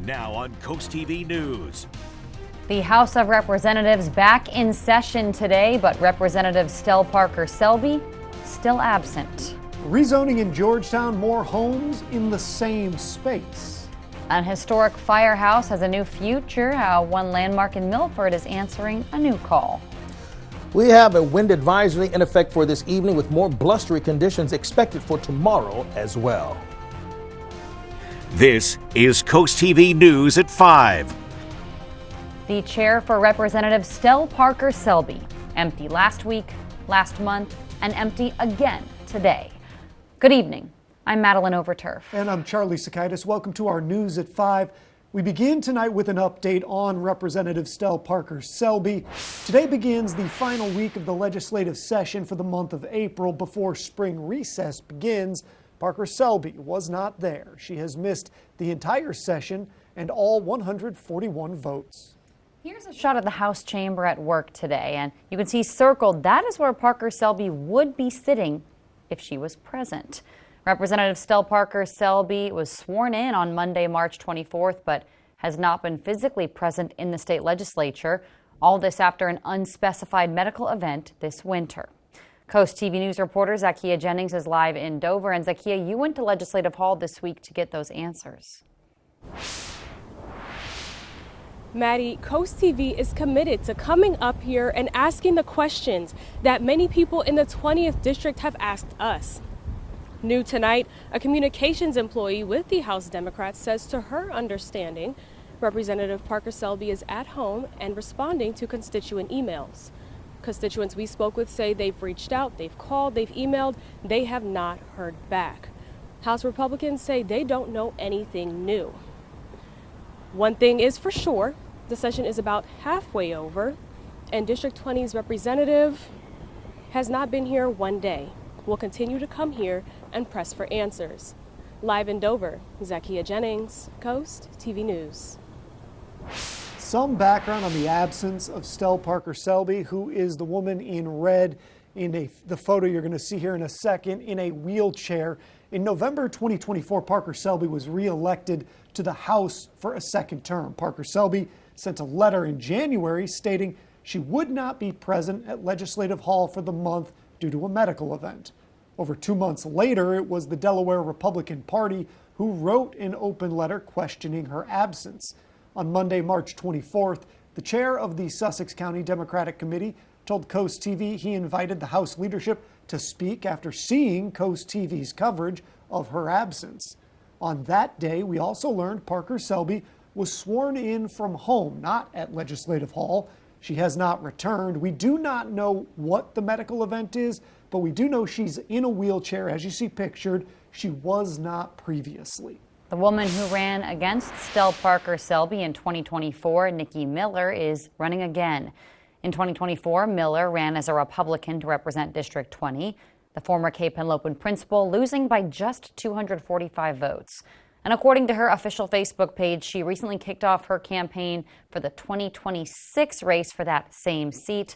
Now on CoastTV News. The House of Representatives back in session today, but Representative Stell Parker Selby still absent. Rezoning in Georgetown, more homes in the same space. An historic firehouse has a new future. How one landmark in Milford is answering a new call. We have a wind advisory in effect for this evening with more blustery conditions expected for tomorrow as well. This is CoastTV News at 5. The chair for Representative Stell Parker Selby, empty last week, last month, and empty again today. Good evening. I'm Madeline Overturf. And I'm Charlie Sakaitis. Welcome to our News at 5. We begin tonight with an update on Representative Stell Parker Selby. Today begins the final week of the legislative session for the month of April before spring recess begins. Parker Selby was not there. She has missed the entire session and all 141 votes. Here's a shot of the House chamber at work today, and you can see circled that is where Parker Selby would be sitting if she was present. Representative Stell Parker Selby was sworn in on Monday, March 24th, but has not been physically present in the state legislature. All this after an unspecified medical event this winter. Coast TV News reporter Zakia Jennings is live in Dover. And Zakia, you went to Legislative Hall this week to get those answers. Maddie, Coast TV is committed to coming up here and asking the questions that many people in the 20th District have asked us. New tonight, a communications employee with the House Democrats says to her understanding, Representative Parker Selby is at home and responding to constituent emails. Constituents we spoke with say they've reached out, they've called, they've emailed, they have not heard back. House Republicans say they don't know anything new. One thing is for sure, the session is about halfway over, and District 20's representative has not been here one day. We'll continue to come here and press for answers. Live in Dover, Zakia Jennings, Coast TV News. Some background on the absence of Stell Parker Selby, who is the woman in red in the photo you're going to see here in a second, in a wheelchair. In November 2024, Parker Selby was re-elected to the House for a second term. Parker Selby sent a letter in January stating she would not be present at Legislative Hall for the month due to a medical event. Over 2 months later, it was the Delaware Republican Party who wrote an open letter questioning her absence. On Monday, March 24th, the chair of the Sussex County Democratic Committee told Coast TV he invited the House leadership to speak after seeing Coast TV's coverage of her absence. On that day, we also learned Parker Selby was sworn in from home, not at Legislative Hall. She has not returned. We do not know what the medical event is, but we do know she's in a wheelchair, as you see pictured. She was not previously. The woman who ran against Stell Parker Selby in 2024, Nikki Miller, is running again. In 2024, Miller ran as a Republican to represent District 20, the former Cape Henlopen principal losing by just 245 votes. And according to her official Facebook page, she recently kicked off her campaign for the 2026 race for that same seat,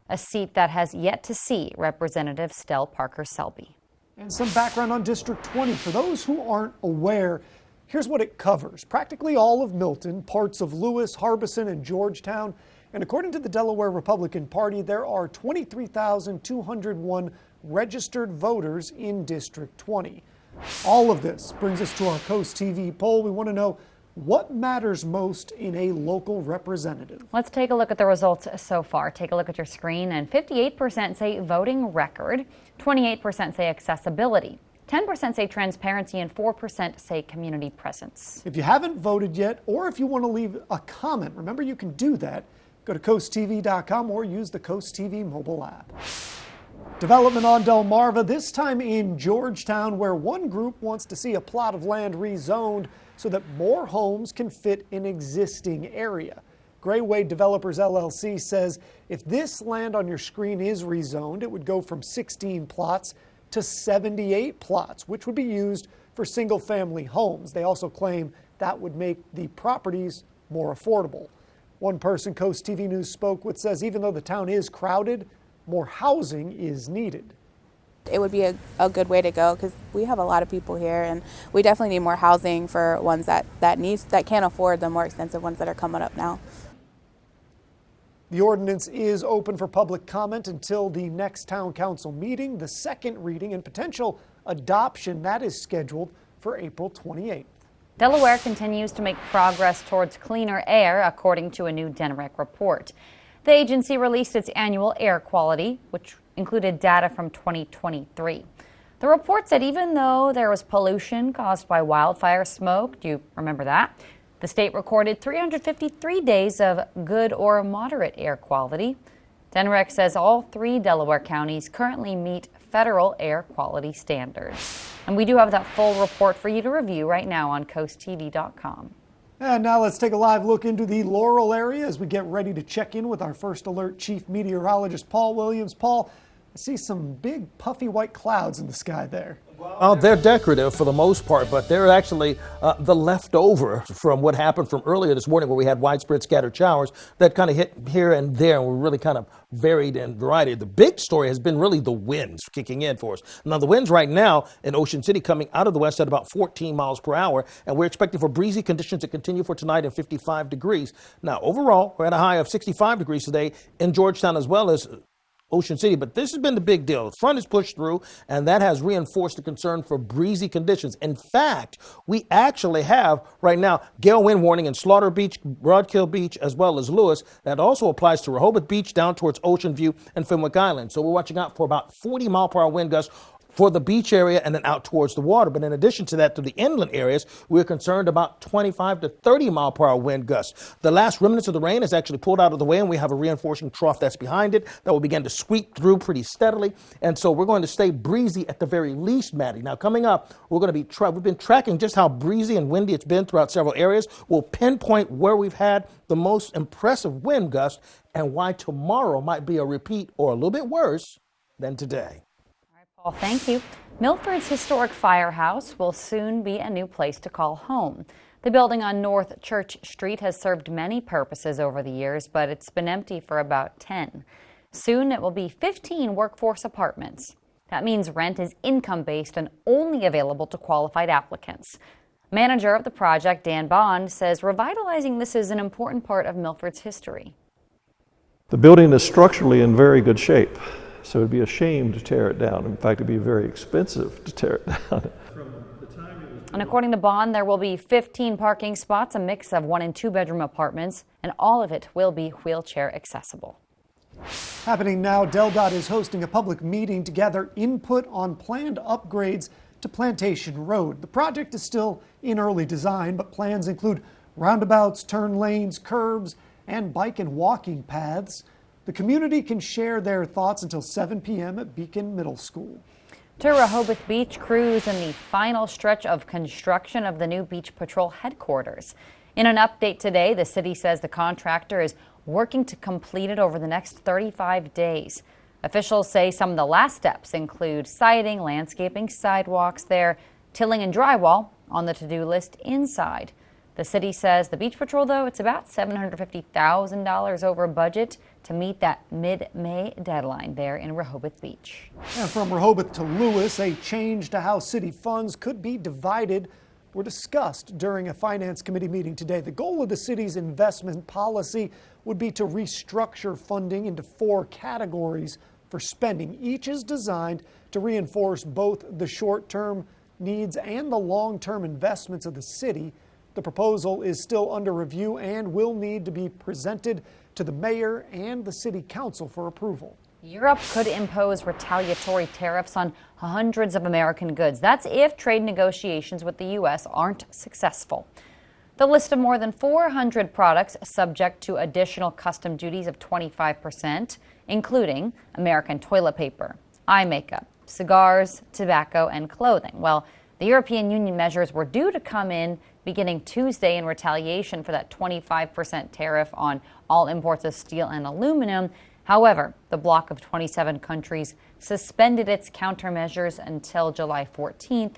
a seat that has yet to see Representative Stell Parker Selby. And some background on District 20. For those who aren't aware, here's what it covers. Practically all of Milton, parts of Lewis, Harbison, and Georgetown. And according to the Delaware Republican Party, there are 23,201 registered voters in District 20. All of this brings us to our Coast TV poll. We want to know what matters most in a local representative. Let's take a look at the results so far. Take a look at your screen, and 58% say voting record, 28% say accessibility, 10% say transparency, and 4% say community presence. If you haven't voted yet, or if you want to leave a comment, remember you can do that. Go to coasttv.com or use the Coast TV mobile app. Development on Delmarva, this time in Georgetown, where one group wants to see a plot of land rezoned so that more homes can fit in existing area. Grayway Developers LLC says if this land on your screen is rezoned, it would go from 16 plots to 78 plots, which would be used for single-family homes. They also claim that would make the properties more affordable. One person Coast TV News spoke with says even though the town is crowded, more housing is needed. it would be a good way to go because we have a lot of people here and we definitely need more housing for ones that can't afford the more expensive ones that are coming up now. The ordinance is open for public comment until the next town council meeting. The second reading and potential adoption, that is scheduled for April 28th. Delaware continues to make progress towards cleaner air, according to a new DENREC report. The agency released its annual air quality, which included data from 2023. The report said even though there was pollution caused by wildfire smoke, do you remember that? The state recorded 353 days of good or moderate air quality. DENREC says all 3 Delaware counties currently meet federal air quality standards. And we do have that full report for you to review right now on CoastTV.com. And now let's take a live look into the Laurel area as we get ready to check in with our First Alert Chief Meteorologist, Paul Williams. Paul, I see some big puffy white clouds in the sky there. They're decorative for the most part, but they're actually the leftover from what happened from earlier this morning where we had widespread scattered showers that kind of hit here and there and were really kind of varied in variety. The big story has been really the winds kicking in for us. Now, the winds right now in Ocean City coming out of the west at about 14 miles per hour, and we're expecting for breezy conditions to continue for tonight at 55 degrees. Now, overall, we're at a high of 65 degrees today in Georgetown as well as Ocean City, but this has been the big deal. The front is pushed through, and that has reinforced the concern for breezy conditions. In fact, we actually have right now gale wind warning in Slaughter Beach, Broadkill Beach, as well as Lewis. That also applies to Rehoboth Beach down towards Ocean View and Fenwick Island. So we're watching out for about 40-mile-per-hour wind gusts for the beach area and then out towards the water. But in addition to that, to the inland areas, we're concerned about 25 to 30-mile-per-hour wind gusts. The last remnants of the rain is actually pulled out of the way, and we have a reinforcing trough that's behind it that will begin to sweep through pretty steadily. And so we're going to stay breezy at the very least, Maddie. Now, coming up, we're going to be we've been tracking just how breezy and windy it's been throughout several areas. We'll pinpoint where we've had the most impressive wind gusts and why tomorrow might be a repeat or a little bit worse than today. Paul, thank you. Milford's historic firehouse will soon be a new place to call home. The building on North Church Street has served many purposes over the years, but it's been empty for about 10. Soon it will be 15 workforce apartments. That means rent is income-based and only available to qualified applicants. Manager of the project, Dan Bond, says revitalizing this is an important part of Milford's history. The building is structurally in very good shape. So it'd be a shame to tear it down. In fact, it'd be very expensive to tear it down. And according to Bond, there will be 15 parking spots, a mix of 1- and 2-bedroom apartments, and all of it will be wheelchair accessible. Happening now, DelDOT is hosting a public meeting to gather input on planned upgrades to Plantation Road. The project is still in early design, but plans include roundabouts, turn lanes, curbs, and bike and walking paths. The community can share their thoughts until 7 p.m. at Beacon Middle School. To Rehoboth Beach crews in the final stretch of construction of the new Beach Patrol headquarters. In an update today, the city says the contractor is working to complete it over the next 35 days. Officials say some of the last steps include siding, landscaping, sidewalks there, tilling and drywall on the to-do list inside. The city says the Beach Patrol, though, it's about $750,000 over budget to meet that mid-May deadline there in Rehoboth Beach. And from Rehoboth to Lewis, a change to how city funds could be divided were discussed during a finance committee meeting today. The goal of the city's investment policy would be to restructure funding into 4 categories for spending. Each is designed to reinforce both the short-term needs and the long-term investments of the city. The proposal is still under review and will need to be presented to the mayor and the city council for approval. Europe could impose retaliatory tariffs on hundreds of American goods. That's if trade negotiations with the U.S. aren't successful. The list of more than 400 products subject to additional custom duties of 25%, including American toilet paper, eye makeup, cigars, tobacco, and clothing. Well, the European Union measures were due to come in beginning Tuesday in retaliation for that 25% tariff on all imports of steel and aluminum. However, the bloc of 27 countries suspended its countermeasures until July 14th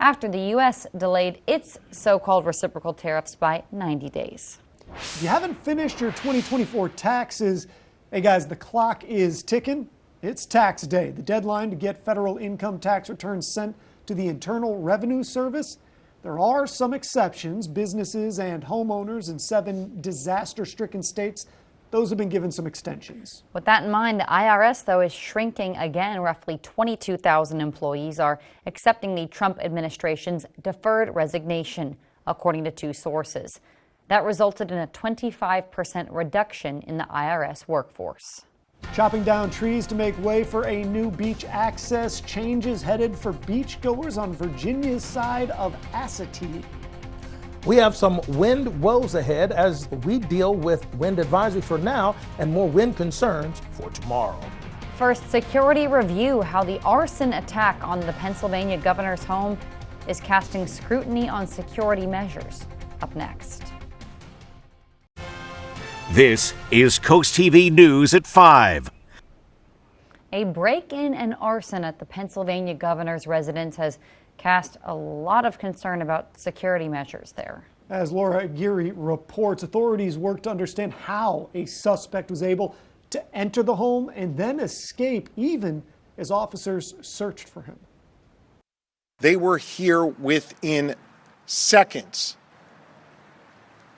after the U.S. delayed its so-called reciprocal tariffs by 90 days. If you haven't finished your 2024 taxes, hey guys, the clock is ticking. It's tax day. The deadline to get federal income tax returns sent to the Internal Revenue Service. There are some exceptions. Businesses and homeowners in 7 disaster-stricken states, those have been given some extensions. With that in mind, the IRS, though, is shrinking again. Roughly 22,000 employees are accepting the Trump administration's deferred resignation, according to 2 sources. That resulted in a 25% reduction in the IRS workforce. Chopping down trees to make way for a new beach access. Changes headed for beachgoers on Virginia's side of Assateague. We have some wind woes ahead as we deal with wind advisory for now and more wind concerns for tomorrow. First, security review, how the arson attack on the Pennsylvania governor's home is casting scrutiny on security measures. Up next. This is Coast TV News at 5. A break-in and arson at the Pennsylvania governor's residence has cast a lot of concern about security measures there. As Laura Aguirre reports, authorities work to understand how a suspect was able to enter the home and then escape, even as officers searched for him. They were here within seconds,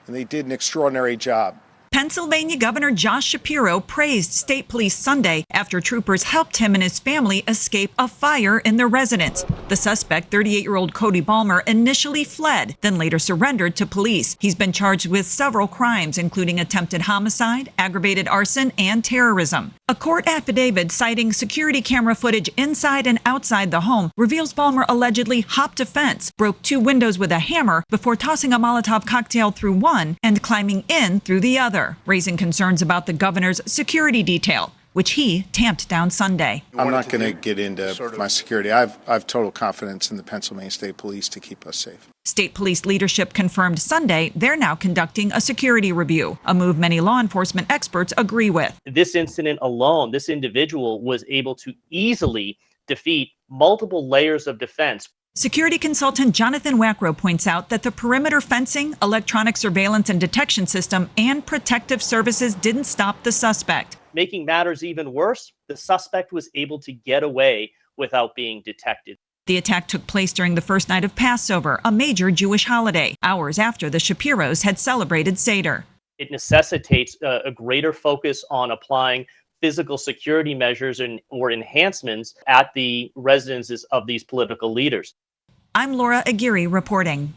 and they did an extraordinary job. Pennsylvania Governor Josh Shapiro praised state police Sunday after troopers helped him and his family escape a fire in their residence. The suspect, 38-year-old Cody Ballmer, initially fled, then later surrendered to police. He's been charged with several crimes, including attempted homicide, aggravated arson, and terrorism. A court affidavit citing security camera footage inside and outside the home reveals Ballmer allegedly hopped a fence, broke 2 windows with a hammer before tossing a Molotov cocktail through one and climbing in through the other, raising concerns about the governor's security detail, which he tamped down Sunday. I'm not going to get into my security. I've total confidence in the Pennsylvania State Police to keep us safe. State police leadership confirmed Sunday they're now conducting a security review, a move many law enforcement experts agree with. This incident alone, this individual was able to easily defeat multiple layers of defense. Security consultant Jonathan Wackrow points out that the perimeter fencing, electronic surveillance and detection system, and protective services didn't stop the suspect. Making matters even worse, the suspect was able to get away without being detected. The attack took place during the first night of Passover, a major Jewish holiday, hours after the Shapiros had celebrated Seder. It necessitates a greater focus on applying physical security measures or enhancements at the residences of these political leaders. I'm Laura Aguirre reporting.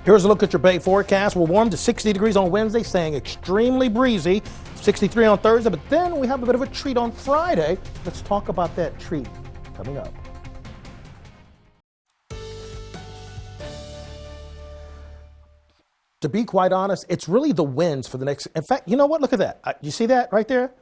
Here's a look at your Bay forecast. We're warm to 60 degrees on Wednesday, staying extremely breezy, 63 on Thursday, but then we have a bit of a treat on Friday. Let's talk about that treat coming up. To be quite honest, it's really the winds for the next. In fact, you know what? Look at that. You see that right there?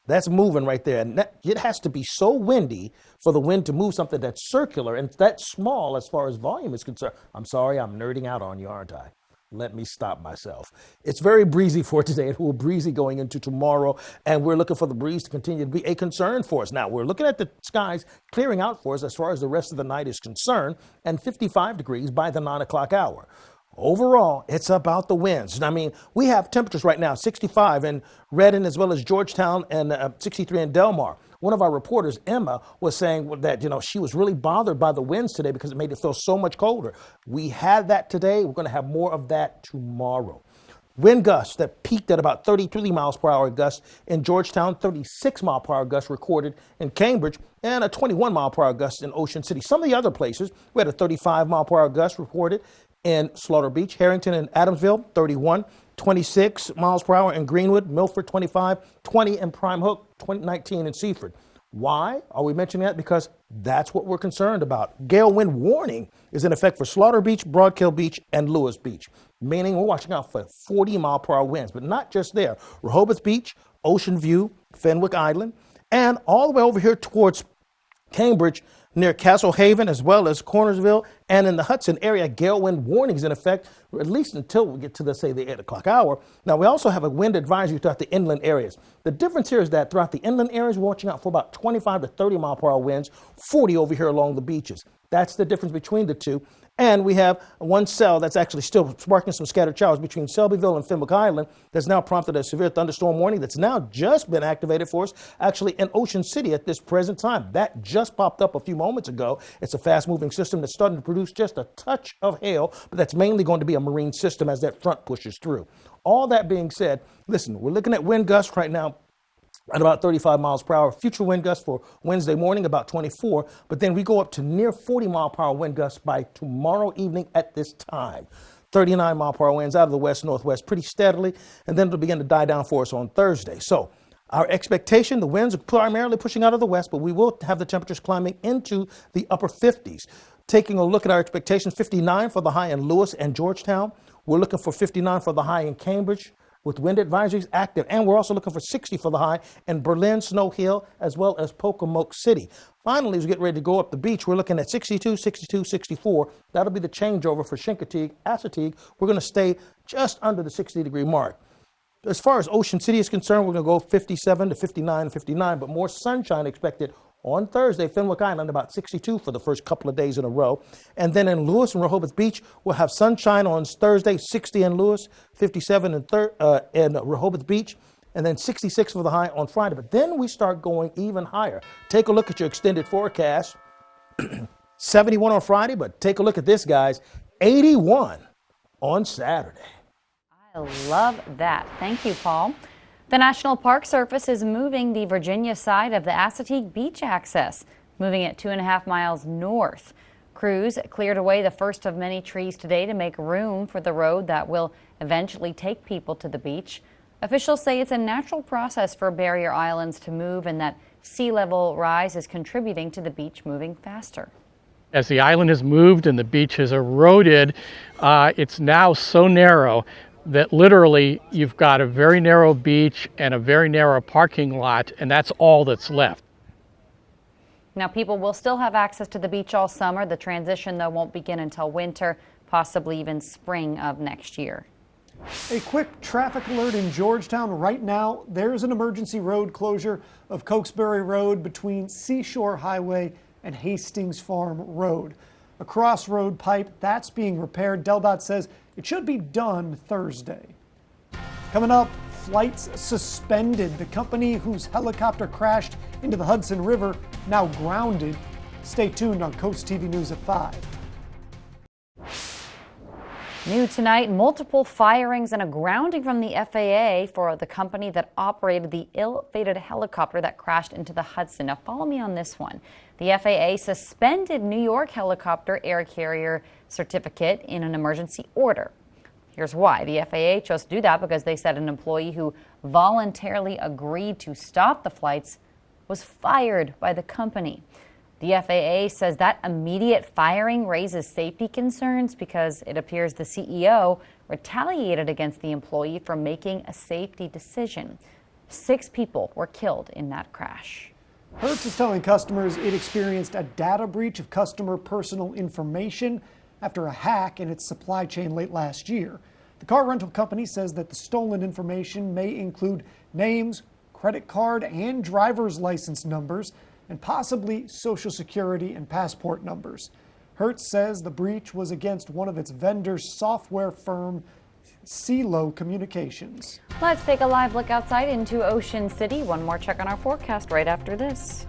That's moving right there. And it has to be so windy for the wind to move something that's circular and that small as far as volume is concerned. I'm sorry, I'm nerding out on you, aren't I? Let me stop myself. It's very breezy for today. It will be breezy going into tomorrow, and we're looking for the breeze to continue to be a concern for us. Now, we're looking at the skies clearing out for us as far as the rest of the night is concerned, and 55 degrees by the 9 o'clock hour. Overall, it's about the winds. I mean, we have temperatures right now, 65 in Redding as well as Georgetown and 63 in Delmar. One of our reporters, Emma, was saying that, she was really bothered by the winds today because it made it feel so much colder. We had that today. We're going to have more of that tomorrow. Wind gusts that peaked at about 33 miles per hour gusts in Georgetown, 36 mile per hour gusts recorded in Cambridge, and a 21 mile per hour gust in Ocean City. Some of the other places, we had a 35 mile per hour gust reported in Slaughter Beach, Harrington and Adamsville, 31, 26 miles per hour in Greenwood, Milford, 25, 20 in Prime Hook, 19 in Seaford. Why are we mentioning that? Because that's what we're concerned about. Gale wind warning is in effect for Slaughter Beach, Broadkill Beach, and Lewis Beach, meaning we're watching out for 40 mile per hour winds, but not just there. Rehoboth Beach, Ocean View, Fenwick Island, and all the way over here towards Cambridge, near Castle Haven, as well as Cornersville, and in the Hudson area, gale wind warnings in effect, at least until we get to, let's say, the 8 o'clock hour. Now, we also have a wind advisory throughout the inland areas. The difference here is that throughout the inland areas, we're watching out for about 25 to 30 mile per hour winds, 40 over here along the beaches. That's the difference between the two. And we have one cell that's actually still sparking some scattered showers between Selbyville and Fenwick Island that's now prompted a severe thunderstorm warning that's now just been activated for us actually in Ocean City at this present time. That just popped up a few moments ago. It's a fast-moving system that's starting to produce just a touch of hail, but that's mainly going to be a marine system as that front pushes through. All that being said, listen, we're looking at wind gusts right now at about 35 miles per hour. Future wind gusts for Wednesday morning, about 24. But then we go up to near 40 mile per hour wind gusts by tomorrow evening at this time. 39 mile per hour winds out of the west-northwest pretty steadily. And then it'll begin to die down for us on Thursday. So our expectation, the winds are primarily pushing out of the west, but we will have the temperatures climbing into the upper 50s. Taking a look at our expectations, 59 for the high in Lewis and Georgetown. We're looking for 59 for the high in Cambridge, with wind advisories active. And we're also looking for 60 for the high in Berlin, Snow Hill, as well as Pocomoke City. Finally, as we get ready to go up the beach, we're looking at 62, 62, 64. That'll be the changeover for Chincoteague, Assateague. We're going to stay just under the 60-degree mark. As far as Ocean City is concerned, we're going to go 57 to 59, 59, but more sunshine expected on Thursday. Fenwick Island, about 62 for the first couple of days in a row. And then in Lewis and Rehoboth Beach, we'll have sunshine on Thursday, 60 in Lewis, 57 in Rehoboth Beach, and then 66 for the high on Friday. But then we start going even higher. Take a look at your extended forecast. 71 on Friday, but take a look at this, guys. 81 on Saturday. I love that. Thank you, Paul. The National Park Service is moving the Virginia side of the Assateague Beach access, moving it 2.5 miles north. Crews cleared away the first of many trees today to make room for the road that will eventually take people to the beach. Officials say it's a natural process for barrier islands to move and that sea level rise is contributing to the beach moving faster. As the island has moved and the beach has eroded, it's now so narrow that literally you've got a very narrow beach and a very narrow parking lot, and that's all that's left. Now, people will still have access to the beach all summer. The transition, though, won't begin until winter, possibly even spring of next year. A quick traffic alert in Georgetown. Right now, there's an emergency road closure of Cokesbury Road between Seashore Highway and Hastings Farm Road. A crossroad pipe that's being repaired. DelDOT says it should be done Thursday. Coming up, flights suspended. The company whose helicopter crashed into the Hudson River now grounded. Stay tuned on CoastTV News at 5. New tonight, multiple firings and a grounding from the FAA for the company that operated the ill-fated helicopter that crashed into the Hudson. Now follow me on this one. The FAA suspended New York helicopter air carrier certificate in an emergency order. Here's why. The FAA chose to do that because they said an employee who voluntarily agreed to stop the flights was fired by the company. The FAA says that immediate firing raises safety concerns because it appears the CEO retaliated against the employee for making a safety decision. 6 people were killed in that crash. Hertz is telling customers it experienced a data breach of customer personal information after a hack in its supply chain late last year. The car rental company says that the stolen information may include names, credit card and driver's license numbers, and possibly social security and passport numbers. Hertz says the breach was against one of its vendors' software firm, CeeLo Communications. Let's take a live look outside into Ocean City. One more check on our forecast right after this.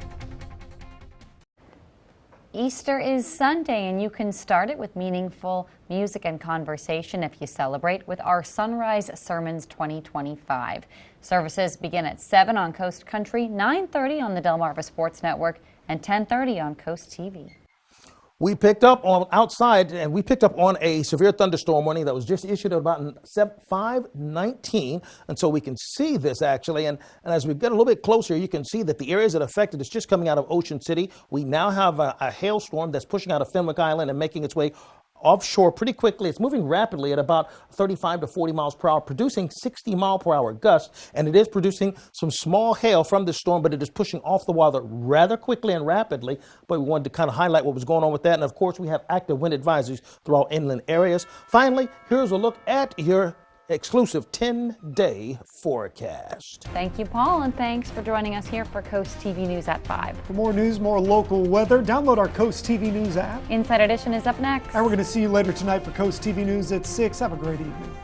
Easter is Sunday, and you can start it with meaningful music and conversation if you celebrate with our Sunrise Sermons 2025. Services begin at 7 on Coast Country, 9:30 on the Delmarva Sports Network, and 10:30 on Coast TV. We picked up on outside, and we picked up on a severe thunderstorm warning that was just issued at about 5:19, and so we can see this actually. And as we get a little bit closer, you can see that the areas that are affected is just coming out of Ocean City. We now have a hailstorm that's pushing out of Fenwick Island and making its way offshore pretty quickly. It's moving rapidly at about 35 to 40 miles per hour, producing 60 mile per hour gusts, and it is producing some small hail from this storm, but it is pushing off the water rather quickly and rapidly. But we wanted to kind of highlight what was going on with that. And of course, we have active wind advisories throughout inland areas. Finally, here's a look at your exclusive 10-day forecast. Thank you, Paul, and thanks for joining us here for Coast TV News at 5. For more news, more local weather, download our Coast TV News app. Inside Edition is up next. And we're going to see you later tonight for Coast TV News at 6. Have a great evening.